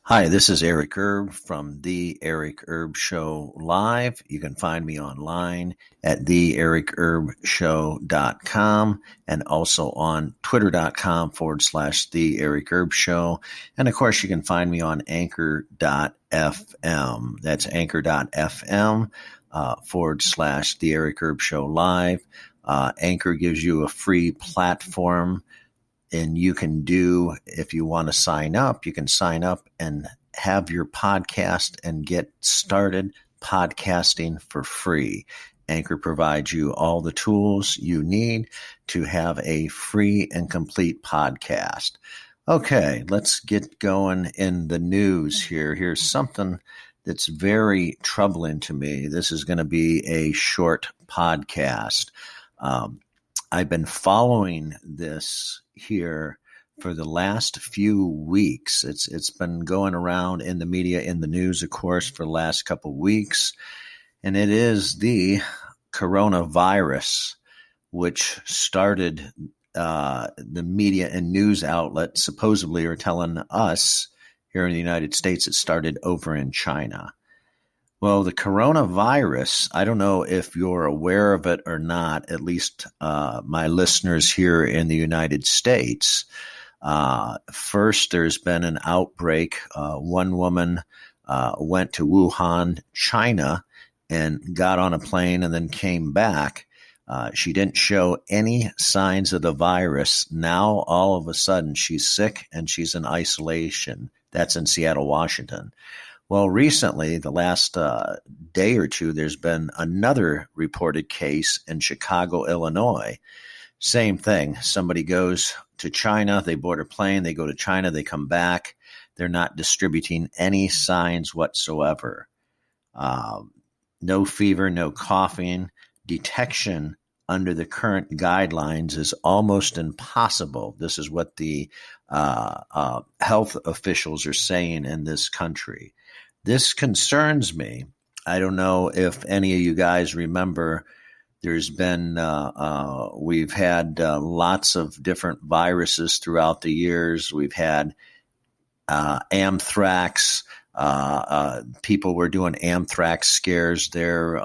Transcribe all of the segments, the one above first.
Hi, this is Eric Erb from The Eric Erb Show Live. You can find me online at theericerbshow.com and also on twitter.com/The Eric Erb Show. And of course, you can find me on anchor.fm. That's anchor.fm /The Eric Erb Show Live. Anchor gives you a free platform. And you can do, if you want to sign up, you can sign up and have your podcast and get started podcasting for free. Anchor provides you all the tools you need to have a free and complete podcast. Okay, let's get going in the news here. Here's something that's very troubling to me. This is going to be a short podcast. I've been following this here for the last few weeks. It's been going around in the media, in the news, of course, for the last couple of weeks. And it is the coronavirus, which started the media and news outlets supposedly are telling us here in the United States it started over in China. Well, the coronavirus, I don't know if you're aware of it or not, at least my listeners here in the United States. First, there's been an outbreak. One woman went to Wuhan, China, and got on a plane and then came back. She didn't show any signs of the virus. Now, all of a sudden, she's sick and she's in isolation. That's in Seattle, Washington. Well, recently, the last day or two, there's been another reported case in Chicago, Illinois. Same thing. Somebody goes to China, they board a plane, they go to China, they come back. They're not distributing any signs whatsoever. No fever, no coughing. Detection under the current guidelines is almost impossible. This is what the health officials are saying in this country. This concerns me. I don't know if any of you guys remember, there's been, we've had lots of different viruses throughout the years. We've had anthrax. People were doing anthrax scares there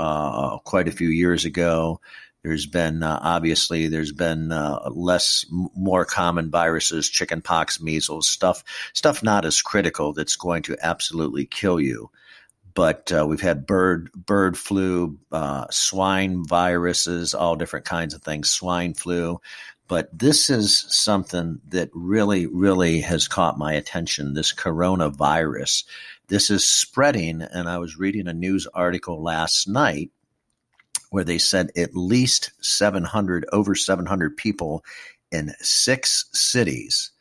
quite a few years ago. There's been, obviously, there's been more common viruses, chickenpox, measles, stuff not as critical that's going to absolutely kill you. But we've had bird flu, swine viruses, all different kinds of things, swine flu. But this is something that really, really has caught my attention, this coronavirus. This is spreading, and I was reading a news article last night where they said at least over 700 people in 6 cities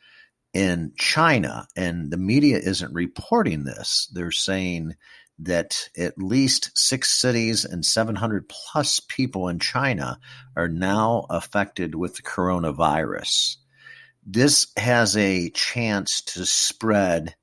in China, and the media isn't reporting this. They're saying that at least 6 cities and 700 plus people in China are now affected with the coronavirus. This has a chance to spread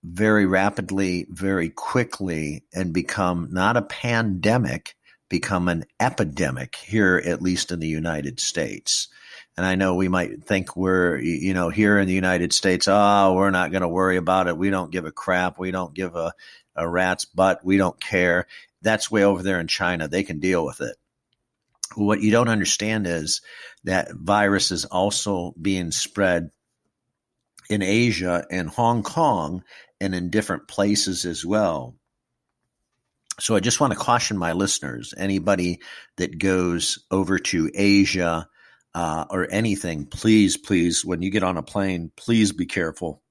very rapidly, very quickly, and become not a pandemic, become an epidemic here, at least in the United States. And I know we might think we're, here in the United States, we're not going to worry about it. We don't give a crap. We don't give a rat's butt. We don't care. That's way over there in China. They can deal with it. What you don't understand is that virus is also being spread in Asia and Hong Kong and in different places as well. So I just want to caution my listeners, anybody that goes over to Asia or anything, please, when you get on a plane, please be careful.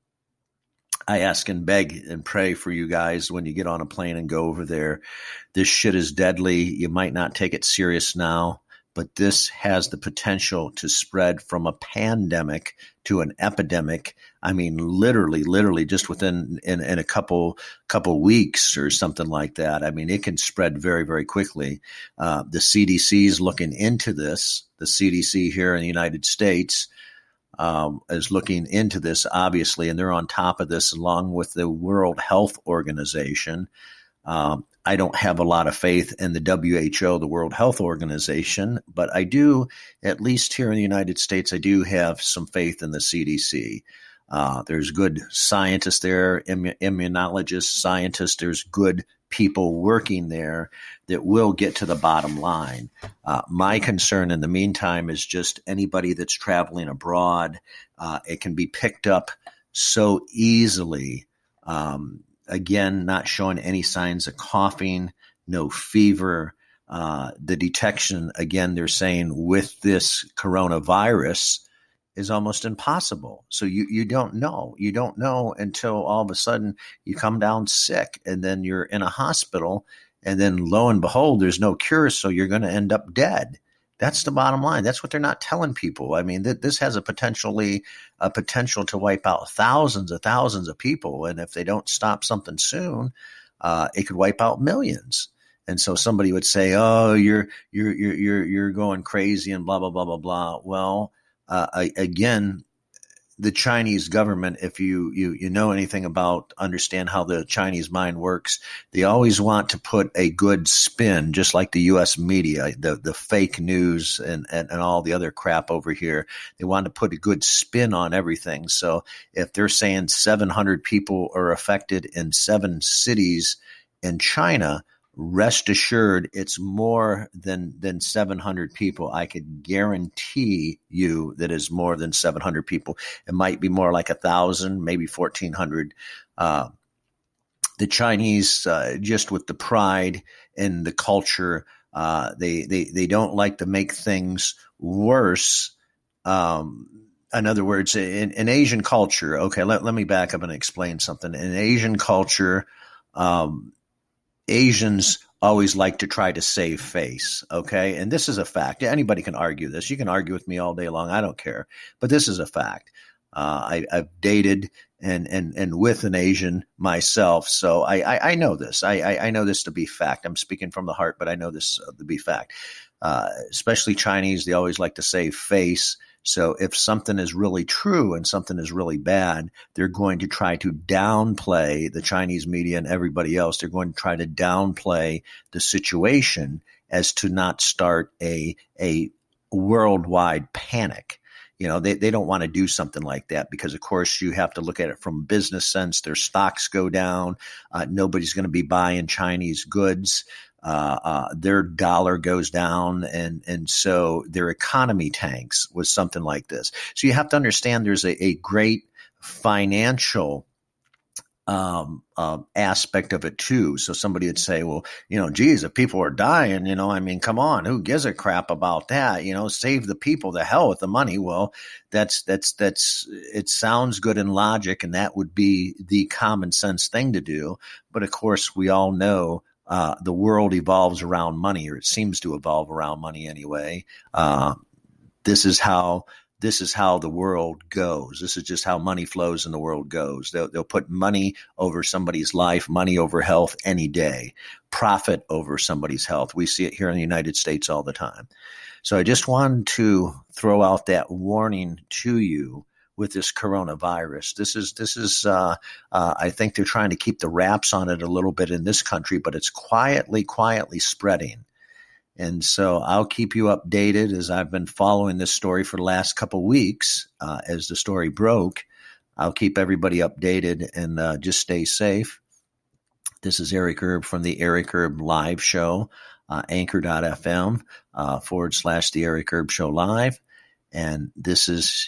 I ask and beg and pray for you guys when you get on a plane and go over there. This shit is deadly. You might not take it serious now, but this has the potential to spread from a pandemic to an epidemic. I mean, literally just within in a couple weeks or something like that. I mean, it can spread very, very quickly. The CDC is looking into this. The CDC here in the United States is looking into this, obviously, and they're on top of this along with the World Health Organization. I don't have a lot of faith in the WHO, the World Health Organization, but I do, at least here in the United States, I do have some faith in the CDC. There's good scientists there, immunologists, scientists. There's good people working there that will get to the bottom line. My concern in the meantime is just anybody that's traveling abroad. It can be picked up so easily. Again, not showing any signs of coughing, no fever. The detection, again, they're saying with this coronavirus is almost impossible. So you don't know. You don't know until all of a sudden you come down sick and then you're in a hospital and then lo and behold, there's no cure. So you're going to end up dead. That's the bottom line. That's what they're not telling people. I mean, this has a potential to wipe out thousands of people. And if they don't stop something soon, it could wipe out millions. And so somebody would say, "Oh, you're going crazy," and blah blah blah blah blah. Well, again, the Chinese government, if you know anything about, understand how the Chinese mind works, they always want to put a good spin, just like the U.S. media, the fake news and all the other crap over here. They want to put a good spin on everything. So if they're saying 700 people are affected in 7 cities in China, rest assured, it's more than 700 people. I could guarantee you that is more than 700 people. It might be more like 1,000, maybe 1,400. The Chinese, just with the pride and the culture, they don't like to make things worse. In other words, in Asian culture, okay, let me back up and explain something. In Asian culture, Asians always like to try to save face, okay? And this is a fact. Anybody can argue this. You can argue with me all day long. I don't care. But this is a fact. I've dated and with an Asian myself, so I know this. I know this to be fact. I'm speaking from the heart, but I know this to be fact. Especially Chinese, they always like to save face. So if something is really true and something is really bad, they're going to try to downplay, the Chinese media and everybody else. They're going to try to downplay the situation as to not start a worldwide panic. You know, they don't want to do something like that because, of course, you have to look at it from a business sense. Their stocks go down. Nobody's going to be buying Chinese goods. Their dollar goes down, and so their economy tanks with something like this. So you have to understand there's a great financial aspect of it too. So somebody would say, well, geez, if people are dying, I mean, come on, who gives a crap about that? Save the people, the hell with the money. Well, that's it sounds good in logic, and that would be the common sense thing to do. But of course, we all know the world evolves around money, or it seems to evolve around money anyway. This is how the world goes. This is just how money flows and the world goes. They'll put money over somebody's life, money over health any day, profit over somebody's health. We see it here in the United States all the time. So I just wanted to throw out that warning to you with this coronavirus. This is I think they're trying to keep the wraps on it a little bit in this country, but it's quietly spreading. And so I'll keep you updated as I've been following this story for the last couple of weeks. As the story broke, I'll keep everybody updated and just stay safe. This is Eric Erb from the Eric Erb Live Show, anchor.fm /the Eric Erb Show Live. And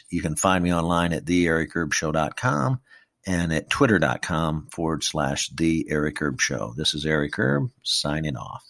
you can find me online at theericerbshow.com and at twitter.com /the Eric Erb Show. This is Eric Erb signing off.